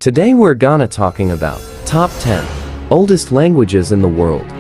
Today we're gonna talking about top 10 oldest languages in the world.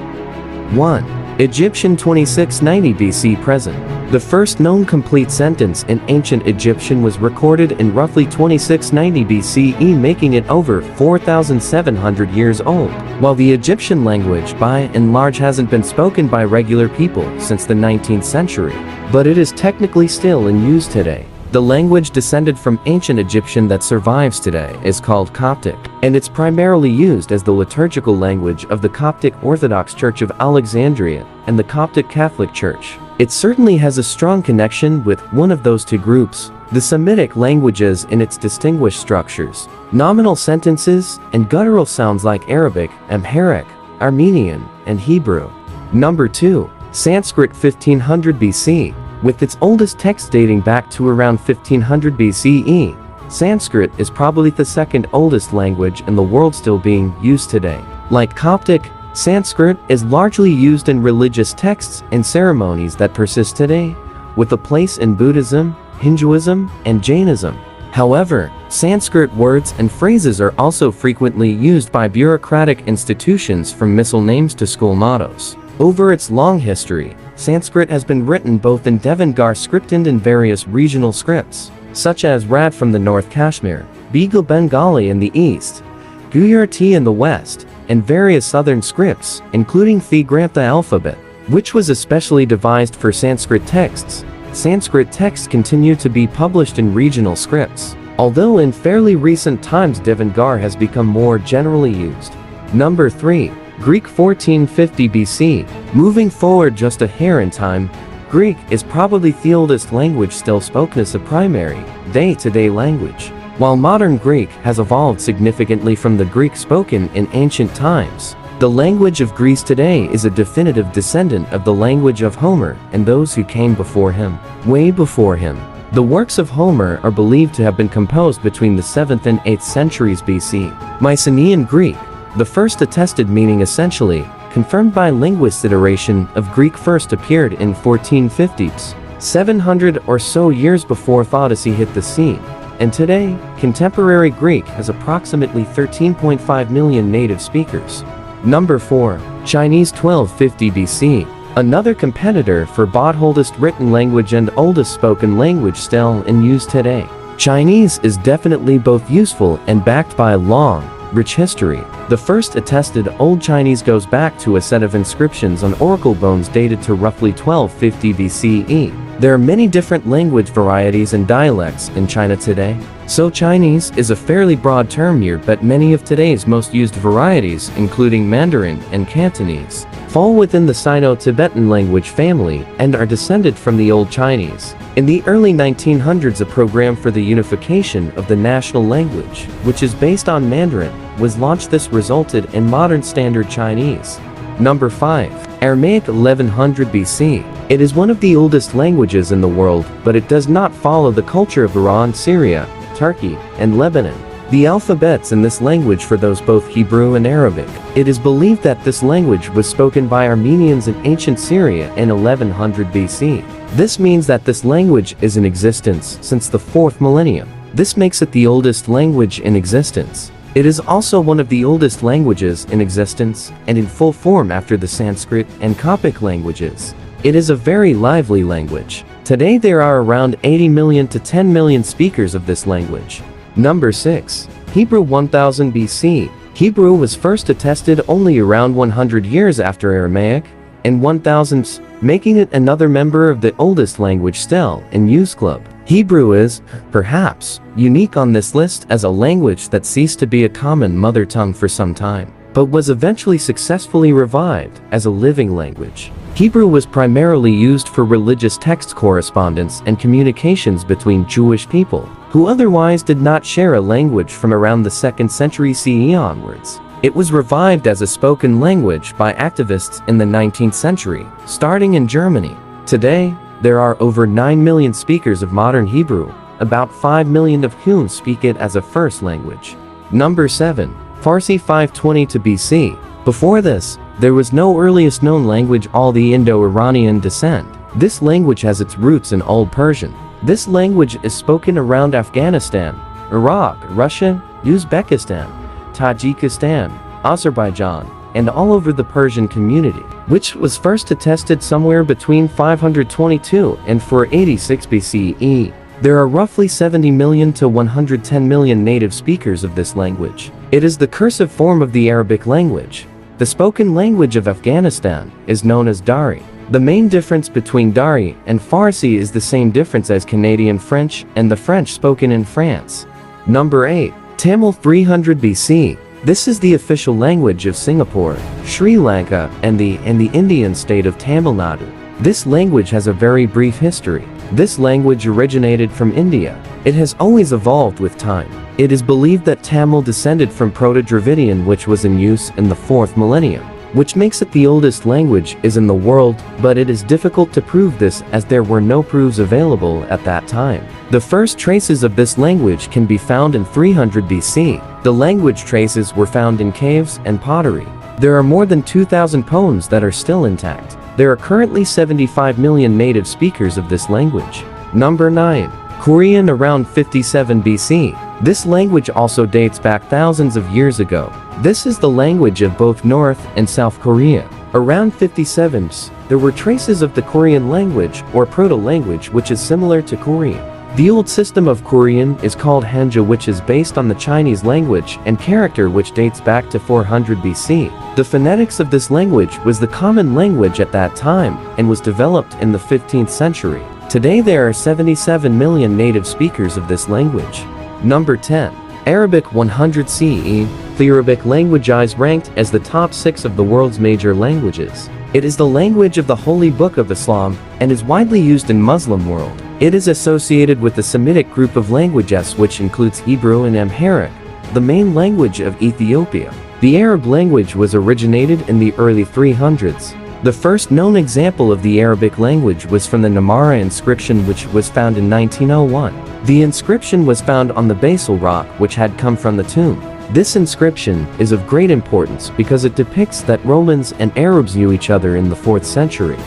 1. Egyptian 2690 BC present. The first known complete sentence in ancient Egyptian was recorded in roughly 2690 BCE, making it over 4,700 years old. While the Egyptian language by and large hasn't been spoken by regular people since the 19th century, but it is technically still in use today. The language descended from ancient Egyptian that survives today is called Coptic, and it's primarily used as the liturgical language of the Coptic Orthodox Church of Alexandria and the Coptic Catholic Church. It certainly has a strong connection with one of those two groups, the Semitic languages, in its distinguished structures, nominal sentences, and guttural sounds like Arabic, Amharic, Armenian, and Hebrew. Number 2. Sanskrit 1500 BC. With its oldest text dating back to around 1500 BCE, Sanskrit is probably the second oldest language in the world still being used today. Like Coptic, Sanskrit is largely used in religious texts and ceremonies that persist today, with a place in Buddhism, Hinduism, and Jainism. However, Sanskrit words and phrases are also frequently used by bureaucratic institutions, from missile names to school mottos. Over its long history, Sanskrit has been written both in Devanagari script and in various regional scripts, such as Rad from the North Kashmir, Beagle Bengali in the east, Gujarati in the west, and various southern scripts, including the Grantha alphabet, which was especially devised for Sanskrit texts. Sanskrit texts continue to be published in regional scripts, although in fairly recent times Devanagari has become more generally used. Number 3. Greek 1450 BC. Moving forward just a hair in time, Greek is probably the oldest language still spoken as a primary, day-to-day language. While modern Greek has evolved significantly from the Greek spoken in ancient times, the language of Greece today is a definitive descendant of the language of Homer and those who came before him. Way before him. The works of Homer are believed to have been composed between the 7th and 8th centuries BC. Mycenaean Greek, the first attested meaning essentially, confirmed by linguists' iteration of Greek, first appeared in 1450s, 700 or so years before the Odyssey hit the scene, and today, contemporary Greek has approximately 13.5 million native speakers. Number 4. Chinese 1250 BC. Another competitor for both oldest written language and oldest spoken language still in use today. Chinese is definitely both useful and backed by a long, rich history. The first attested Old Chinese goes back to a set of inscriptions on oracle bones dated to roughly 1250 BCE. There are many different language varieties and dialects in China today, so Chinese is a fairly broad term here, but many of today's most used varieties, including Mandarin and Cantonese, fall within the Sino-Tibetan language family and are descended from the Old Chinese. In the early 1900s, a program for the unification of the national language, which is based on Mandarin, was launched. This resulted in modern Standard Chinese. Number 5. Aramaic 1100 BC. It is one of the oldest languages in the world, but it does not follow the culture of Iran, Syria, Turkey, and Lebanon. The alphabets in this language for those both Hebrew and Arabic. It is believed that this language was spoken by Armenians in ancient Syria in 1100 BC. This means that this language is in existence since the 4th millennium. This makes it the oldest language in existence. It is also one of the oldest languages in existence and in full form after the Sanskrit and Coptic languages. It is a very lively language. Today there are around 80 million to 10 million speakers of this language. Number 6. Hebrew 1000 BC. Hebrew was first attested only around 100 years after Aramaic, in 1000s, making it another member of the oldest language still in use club. Hebrew is, perhaps, unique on this list as a language that ceased to be a common mother tongue for some time, but was eventually successfully revived as a living language. Hebrew was primarily used for religious text correspondence and communications between Jewish people, who otherwise did not share a language from around the 2nd century CE onwards. It was revived as a spoken language by activists in the 19th century, starting in Germany. Today, there are over 9 million speakers of modern Hebrew, about 5 million of whom speak it as a first language. Number 7. Farsi 520 to BC. Before this, there was no earliest known language all the Indo-Iranian descent. This language has its roots in Old Persian. This language is spoken around Afghanistan, Iraq, Russia, Uzbekistan, Tajikistan, Azerbaijan, and all over the Persian community, which was first attested somewhere between 522 and 486 BCE. There are roughly 70 million to 110 million native speakers of this language. It is the cursive form of the Arabic language. The spoken language of Afghanistan is known as Dari. The main difference between Dari and Farsi is the same difference as Canadian French and the French spoken in France. Number 8. Tamil 300 BC. This is the official language of Singapore, Sri Lanka, and the Indian state of Tamil Nadu. This language has a very brief history. This language originated from India. It has always evolved with time. It is believed that Tamil descended from Proto-Dravidian, which was in use in the 4th millennium, which makes it the oldest language in the world, but it is difficult to prove this as there were no proofs available at that time. The first traces of this language can be found in 300 BC. The language traces were found in caves and pottery. There are more than 2,000 poems that are still intact. There are currently 75 million native speakers of this language. Number 9. Korean around 57 BC. This language also dates back thousands of years ago. This is the language of both North and South Korea. Around 57 there were traces of the Korean language or proto-language which is similar to Korean. The old system of Korean is called Hanja, which is based on the Chinese language and character which dates back to 400 BC. The phonetics of this language was the common language at that time and was developed in the 15th century. Today there are 77 million native speakers of this language. Number 10. Arabic 100 CE. The Arabic language is ranked as the top 6 of the world's major languages. It is the language of the Holy Book of Islam and is widely used in Muslim world. It is associated with the Semitic group of languages which includes Hebrew and Amharic, the main language of Ethiopia. The Arab language was originated in the early 300s. The first known example of the Arabic language was from the Namara inscription which was found in 1901. The inscription was found on the basal rock which had come from the tomb. This inscription is of great importance because it depicts that Romans and Arabs knew each other in the 4th century.